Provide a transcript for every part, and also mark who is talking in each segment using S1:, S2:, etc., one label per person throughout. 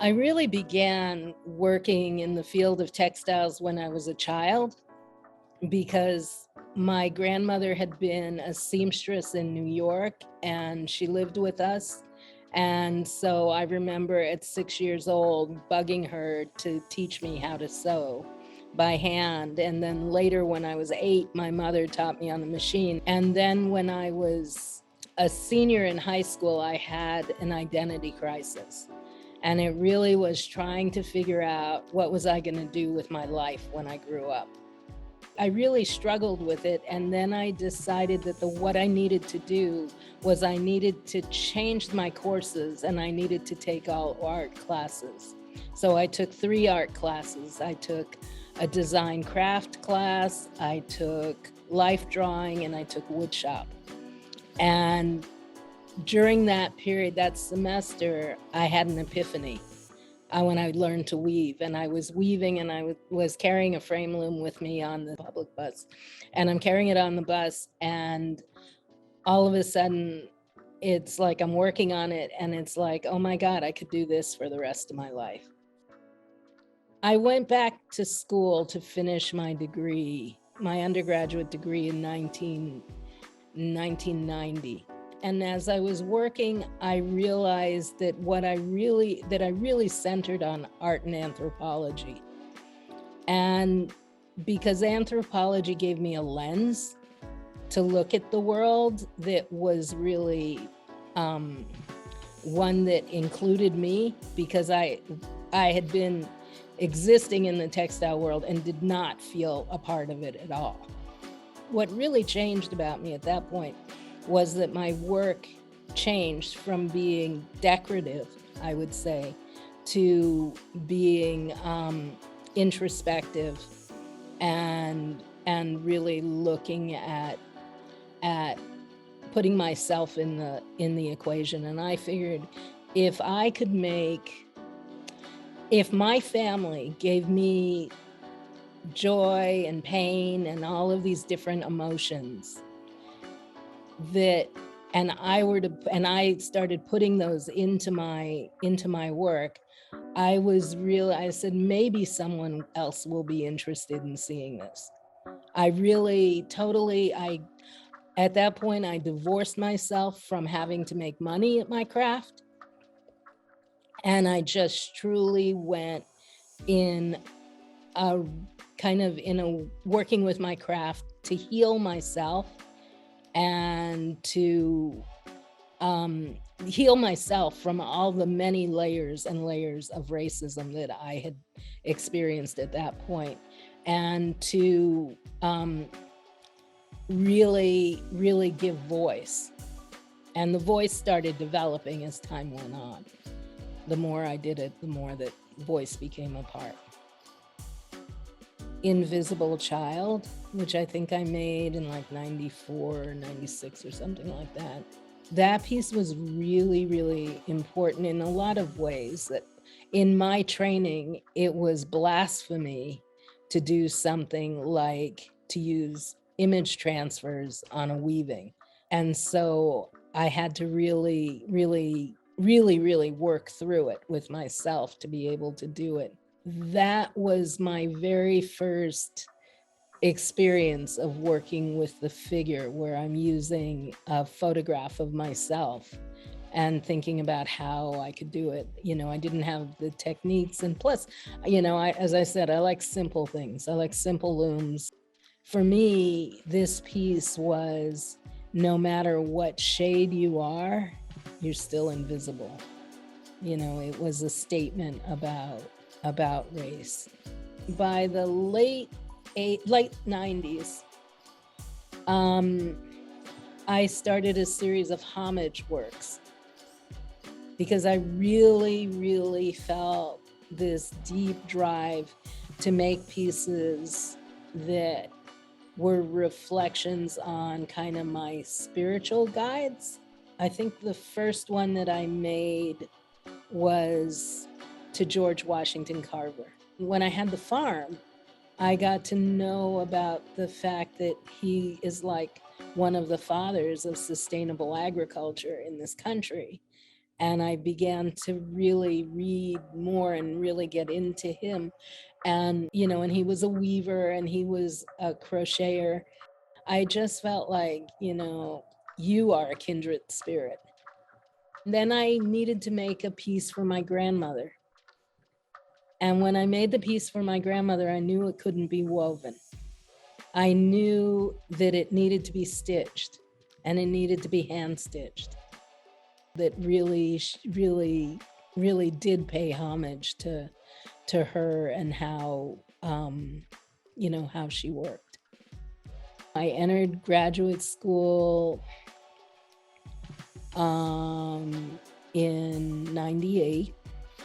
S1: I really began working in the field of textiles when I was a child because my grandmother had been a seamstress in New York and she lived with us. And so I remember at 6 years old bugging her to teach me how to sew by hand. And then later, when I was 8, my mother taught me on the machine. And then when I was a senior in high school, I had an identity crisis. And it really was trying to figure out what was I going to do with my life when I grew up. I really struggled with it, and then I decided that what I needed to do was I needed to change my courses and I needed to take all art classes. So I took 3 art classes. I took a design craft class, I took life drawing, and I took woodshop. And during that period, that semester, I had an epiphany when I learned to weave. And I was weaving and I was carrying a frame loom with me on the public bus. And I'm carrying it on the bus, and all of a sudden, it's like I'm working on it, and it's like, oh my God, I could do this for the rest of my life. I went back to school to finish my degree, my undergraduate degree in 1990. And as I was working, I realized that I really centered on art and anthropology. And because anthropology gave me a lens to look at the world that was really one that included me, because I had been existing in the textile world and did not feel a part of it at all. What really changed about me at that point was that my work changed from being decorative, I would say, to being introspective and really looking at putting myself in the equation. And I figured if my family gave me joy and pain and all of these different emotions, and I started putting those into my work, I said, maybe someone else will be interested in seeing this. At that point, I divorced myself from having to make money at my craft. And I just truly went in working with my craft to heal myself and to heal myself from all the many layers and layers of racism that I had experienced at that point, and to really, really give voice. And the voice started developing as time went on. The more I did it, the more that voice became a part. Invisible Child, which I think I made in like 94 or 96 or something like that. That piece was really, really important in a lot of ways. That in my training, it was blasphemy to do something like to use image transfers on a weaving. And so I had to really, really, really, really work through it with myself to be able to do it. That was my very first experience of working with the figure, where I'm using a photograph of myself and thinking about how I could do it. I didn't have the techniques. And plus, as I said, I like simple things. I like simple looms. For me, this piece was, no matter what shade you are, you're still invisible. It was a statement about race. By the late 90s, I started a series of homage works because I really, really felt this deep drive to make pieces that were reflections on kind of my spiritual guides. I think the first one that I made was to George Washington Carver. When I had the farm, I got to know about the fact that he is like one of the fathers of sustainable agriculture in this country. And I began to really read more and really get into him. And, and he was a weaver and he was a crocheter. I just felt like, you are a kindred spirit. Then I needed to make a piece for my grandmother. And when I made the piece for my grandmother, I knew it couldn't be woven. I knew that it needed to be stitched and it needed to be hand stitched. That really, really did pay homage to her and how, how she worked. I entered graduate school in 98.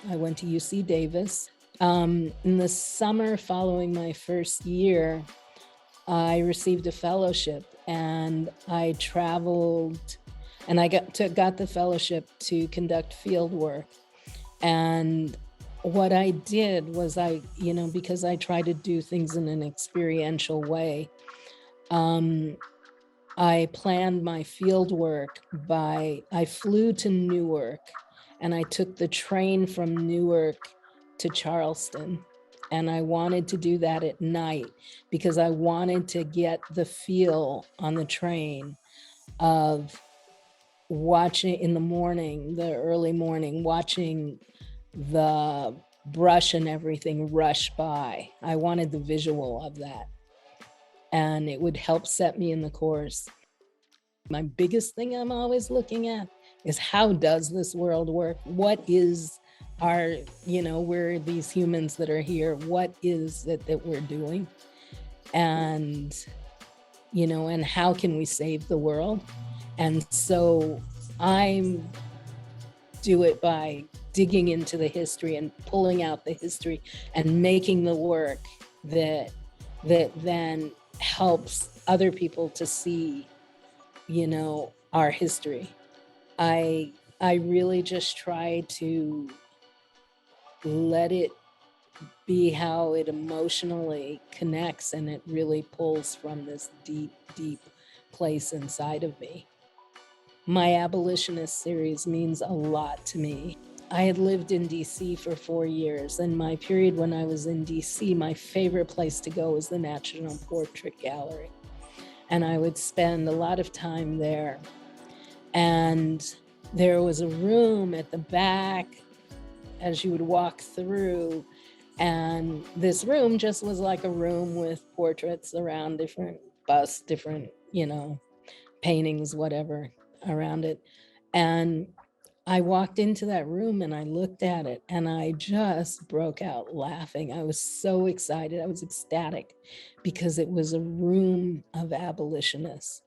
S1: I went to UC Davis. In the summer following my first year, I received a fellowship and I traveled and I got the fellowship to conduct field work. And what I did was because I try to do things in an experiential way, I planned my field work I flew to Newark and I took the train from Newark to Charleston. And I wanted to do that at night because I wanted to get the feel on the train of watching in the morning, the early morning, watching the brush and everything rush by. I wanted the visual of that. And it would help set me in the course. My biggest thing I'm always looking at is how does this world work? What is our, we're these humans that are here. What is it that we're doing? And, and how can we save the world? And so I do it by digging into the history and pulling out the history and making the work that then helps other people to see, our history. I really just try to let it be how it emotionally connects, and it really pulls from this deep, deep place inside of me. My Abolitionist series means a lot to me. I had lived in DC for 4 years, and my period when I was in DC, my favorite place to go was the National Portrait Gallery. And I would spend a lot of time there. And there was a room at the back as you would walk through. And this room just was like a room with portraits around, different busts, different, paintings, whatever around it. And I walked into that room and I looked at it and I just broke out laughing. I was so excited. I was ecstatic because it was a room of abolitionists.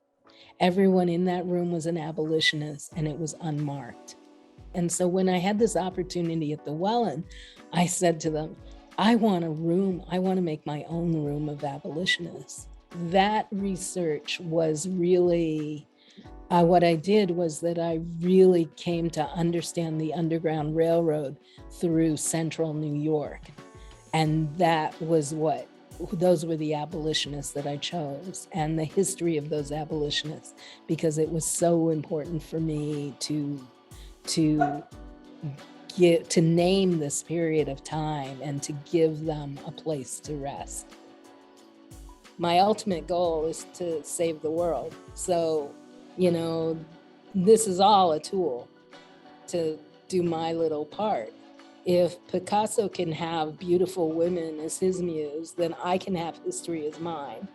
S1: Everyone in that room was an abolitionist and it was unmarked. And so when I had this opportunity at the Welland, I said to them, I want a room. I want to make my own room of abolitionists. That research was really what I did was that I really came to understand the Underground Railroad through central New York. And that was those were the abolitionists that I chose and the history of those abolitionists, because it was so important for me to name this period of time and to give them a place to rest. My ultimate goal is to save the world. So, this is all a tool to do my little part. If Picasso can have beautiful women as his muse, then I can have history as mine.